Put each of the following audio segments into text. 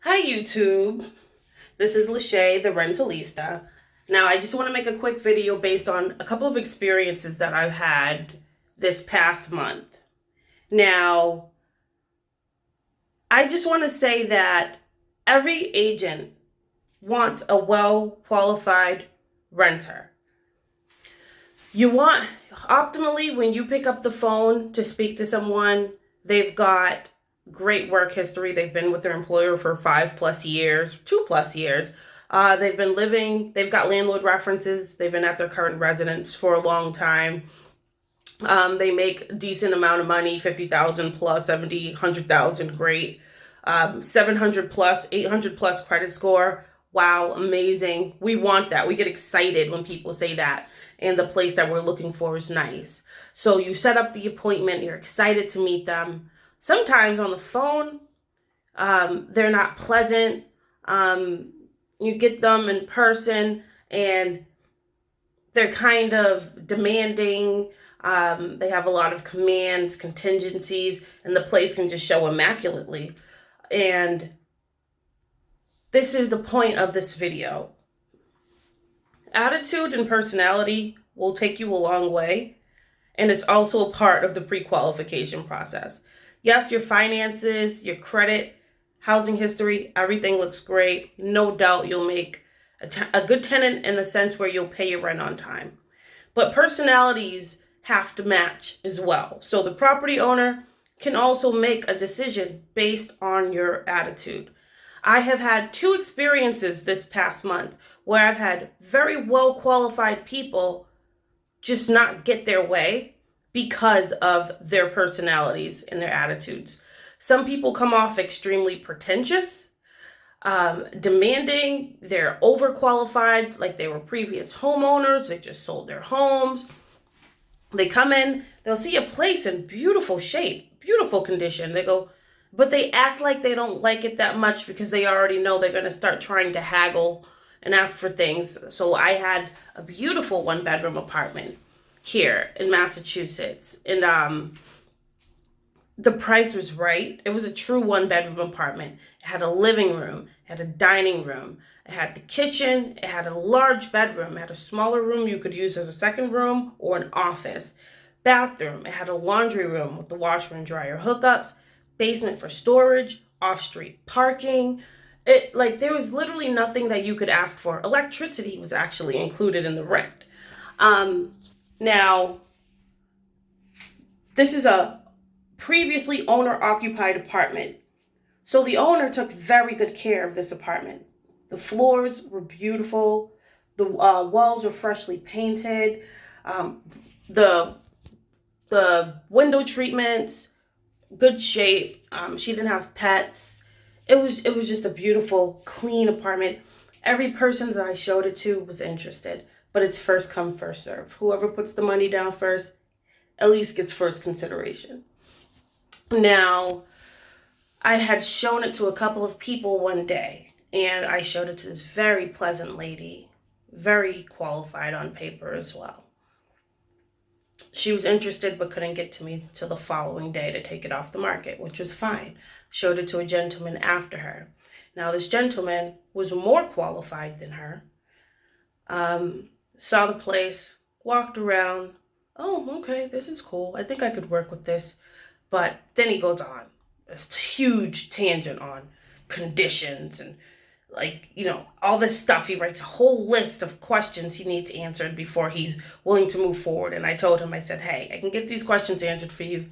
Hi YouTube, this is Lachey, the Rentalista. Now I just want to make a quick video based on a couple of experiences that I've had this past month. Now, I just want to say that every agent wants a well-qualified renter. You want, optimally, when you pick up the phone to speak to someone, they've got great work history. They've been with their employer for 5+ years, 2+ years. They've got landlord references. They've been at their current residence for a long time. They make a decent amount of money, 50,000 plus, 70, 100,000, great. 700 plus, 800 plus credit score. Wow, amazing. We want that. We get excited when people say that. And the place that we're looking for is nice. So you set up the appointment, you're excited to meet them. Sometimes on the phone, they're not pleasant. You get them in person and they're kind of demanding. They have a lot of commands, contingencies, and the place can just show immaculately. And this is the point of this video. Attitude and personality will take you a long way, and it's also a part of the pre-qualification process. Yes, your finances, your credit, housing history, everything looks great. No doubt you'll make a good tenant in the sense where you'll pay your rent on time. But personalities have to match as well. So the property owner can also make a decision based on your attitude. I have had two experiences this past month where I've had very well qualified people just not get their way because of their personalities and their attitudes. Some people come off extremely pretentious, demanding, they're overqualified, like they were previous homeowners, they just sold their homes. They come in, they'll see a place in beautiful shape, beautiful condition. They go, but they act like they don't like it that much because they already know they're going to start trying to haggle and ask for things. So I had a beautiful 1-bedroom apartment here in Massachusetts, and the price was right. It was a true 1-bedroom apartment. It had a living room, it had a dining room, it had the kitchen, it had a large bedroom, it had a smaller room you could use as a second room or an office. Bathroom, it had a laundry room with the washer and dryer hookups, basement for storage, off-street parking. There was literally nothing that you could ask for. Electricity was actually included in the rent. Now, this is a previously owner-occupied apartment. So the owner took very good care of this apartment. The floors were beautiful. The walls were freshly painted. The window treatments, good shape. She didn't have pets. It was just a beautiful, clean apartment. Every person that I showed it to was interested, but it's first come, first serve. Whoever puts the money down first at least gets first consideration. Now, I had shown it to a couple of people one day, and I showed it to this very pleasant lady, very qualified on paper as well. She was interested but couldn't get to me till the following day to take it off the market, which was fine. Showed it to a gentleman after her. Now, this gentleman was more qualified than her. Saw the place, walked around. Oh, okay, this is cool. I think I could work with this. But then he goes on a huge tangent on conditions and all this stuff. He writes a whole list of questions he needs answered before he's willing to move forward. And I told him, I said, hey, I can get these questions answered for you.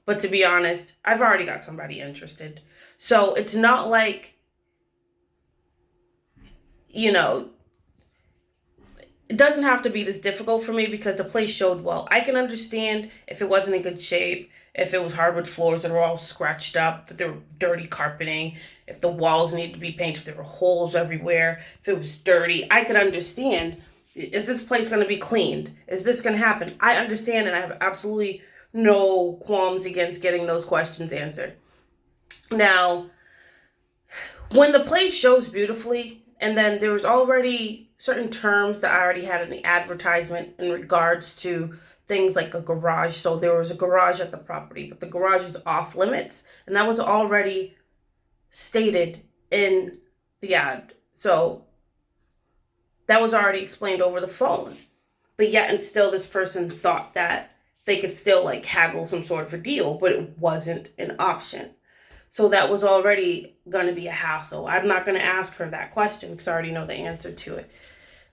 But to be honest, I've already got somebody interested. So it's not like, you know, it doesn't have to be this difficult for me because the place showed well. I can understand if it wasn't in good shape, if it was hardwood floors that were all scratched up, if there were dirty carpeting, if the walls needed to be painted, if there were holes everywhere, if it was dirty. I could understand. Is this place going to be cleaned? Is this going to happen? I understand, and I have absolutely no qualms against getting those questions answered. Now, when the place shows beautifully, and then there was already certain terms that I already had in the advertisement in regards to things like a garage. So there was a garage at the property, but the garage was off limits, and that was already stated in the ad. So that was already explained over the phone. But yet and still this person thought that they could still like haggle some sort of a deal, but it wasn't an option. So that was already going to be a hassle. I'm not going to ask her that question because I already know the answer to it.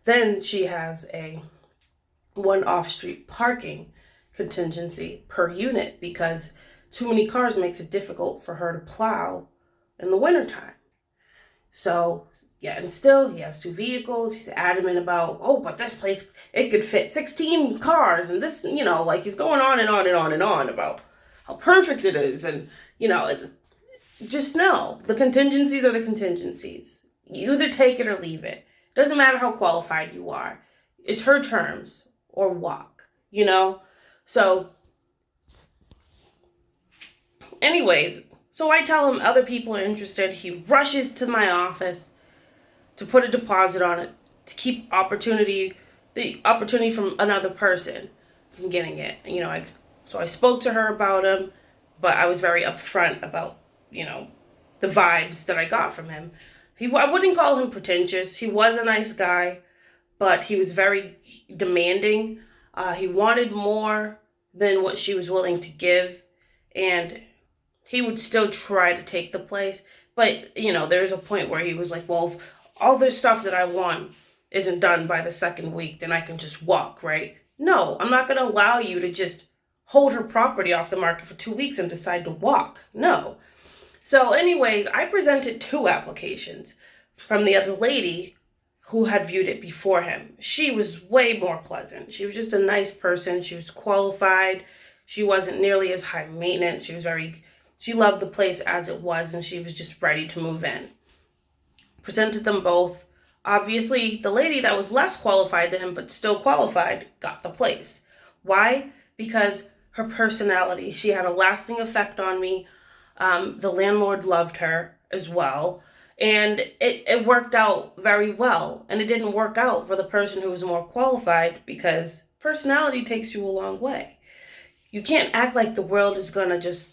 Then she has a one off-street parking contingency per unit because too many cars makes it difficult for her to plow in the wintertime. So, yeah, and still he has 2 vehicles. He's adamant about, oh, but this place, it could fit 16 cars. And this, like he's going on and on and on and on about how perfect it is. And, just know the contingencies are the contingencies. You either take it or leave it. Doesn't matter how qualified you are. It's her terms or walk, So, anyways, so I tell him other people are interested. He rushes to my office to put a deposit on it to keep the opportunity from another person from getting it. So I spoke to her about him, but I was very upfront about, the vibes that I got from him. I wouldn't call him pretentious. He was a nice guy, but he was very demanding. He wanted more than what she was willing to give, and he would still try to take the place. But, there's a point where he was like, well, if all this stuff that I want isn't done by the second week, then I can just walk, right? No, I'm not going to allow you to just hold her property off the market for 2 weeks and decide to walk. No. So anyways, I presented 2 applications from the other lady who had viewed it before him. She was way more pleasant. She was just a nice person. She was qualified. She wasn't nearly as high maintenance. She loved the place as it was, and she was just ready to move in. Presented them both. Obviously, the lady that was less qualified than him, but still qualified, got the place. Why? Because her personality. She had a lasting effect on me. The landlord loved her as well. And it worked out very well. And it didn't work out for the person who was more qualified because personality takes you a long way. You can't act like the world is going to just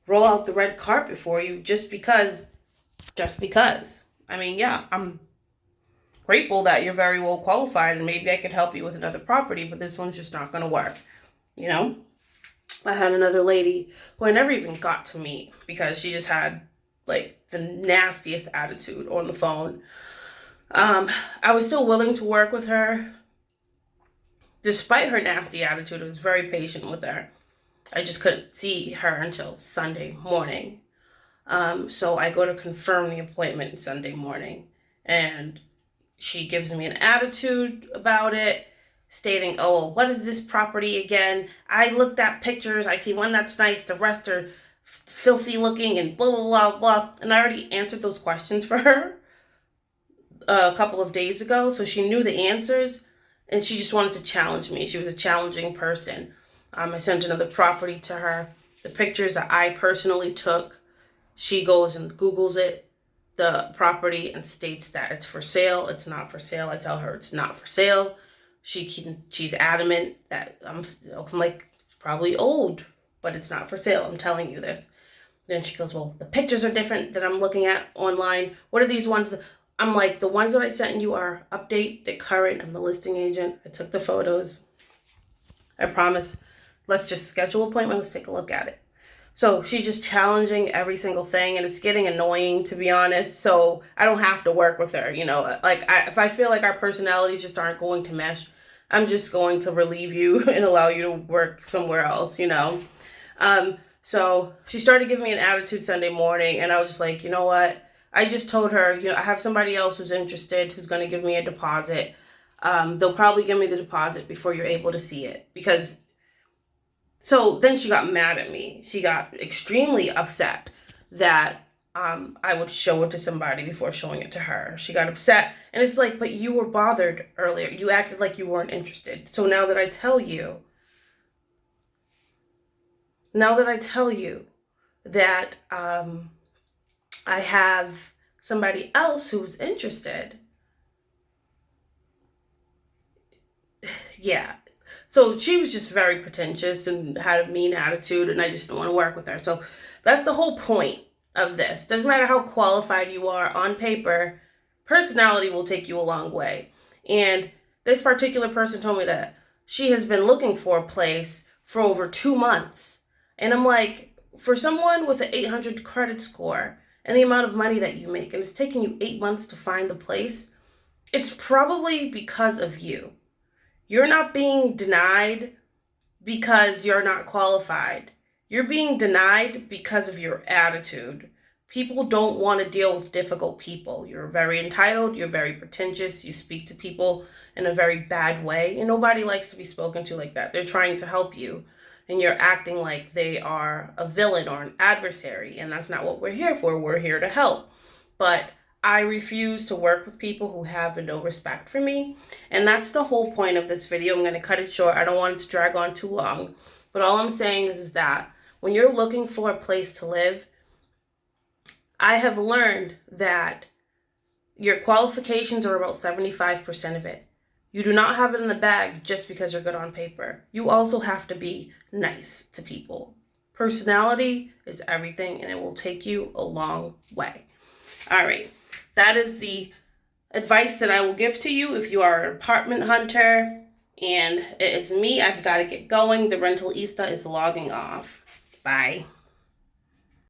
roll out the red carpet for you just because. I mean, yeah, I'm grateful that you're very well qualified and maybe I could help you with another property, but this one's just not going to work. I had another lady who I never even got to meet because she just had like the nastiest attitude on the phone. I was still willing to work with her. Despite her nasty attitude, I was very patient with her. I just couldn't see her until Sunday morning. So I go to confirm the appointment Sunday morning, and she gives me an attitude about it, stating, oh, what is this property again? I looked at pictures. I see one that's nice. The rest are filthy looking and blah, blah, blah, blah. And I already answered those questions for her a couple of days ago. So she knew the answers, and she just wanted to challenge me. She was a challenging person. I sent another property to her. The pictures that I personally took, she goes and Googles it, the property, and states that it's for sale. It's not for sale. I tell her it's not for sale. She's adamant that I'm like, probably old, but it's not for sale. I'm telling you this. Then she goes, well, the pictures are different that I'm looking at online. What are these ones? I'm like, the ones that I sent you are update, they're current. I'm the listing agent. I took the photos. I promise. Let's just schedule an appointment. Let's take a look at it. So she's just challenging every single thing, and it's getting annoying, to be honest. So I don't have to work with her, if I feel like our personalities just aren't going to mesh, I'm just going to relieve you and allow you to work somewhere else, So she started giving me an attitude Sunday morning, and I was just like, you know what? I just told her, I have somebody else who's interested, who's going to give me a deposit. They'll probably give me the deposit before you're able to see it, because. So then she got mad at me. She got extremely upset that I would show it to somebody before showing it to her. She got upset. And it's like, but you were bothered earlier. You acted like you weren't interested. So now that I tell you that I have somebody else who's interested, yeah. So she was just very pretentious and had a mean attitude, and I just didn't want to work with her. So that's the whole point. of this. Doesn't matter how qualified you are on paper, personality will take you a long way. And this particular person told me that she has been looking for a place for over 2 months. And I'm like, for someone with an 800 credit score and the amount of money that you make, and it's taking you 8 months to find the place, it's probably because of you. You're not being denied because you're not qualified. You're being denied because of your attitude. People don't want to deal with difficult people. You're very entitled, you're very pretentious, you speak to people in a very bad way, and nobody likes to be spoken to like that. They're trying to help you, and you're acting like they are a villain or an adversary, and that's not what we're here for. We're here to help. But I refuse to work with people who have no respect for me, and that's the whole point of this video. I'm going to cut it short. I don't want it to drag on too long, but all I'm saying is that when you're looking for a place to live, I have learned that your qualifications are about 75% of it. You do not have it in the bag just because you're good on paper. You also have to be nice to people. Personality is everything, and it will take you a long way. All right, that is the advice that I will give to you if you are an apartment hunter. And it is me. I've got to get going. The Rentalista is logging off. Bye.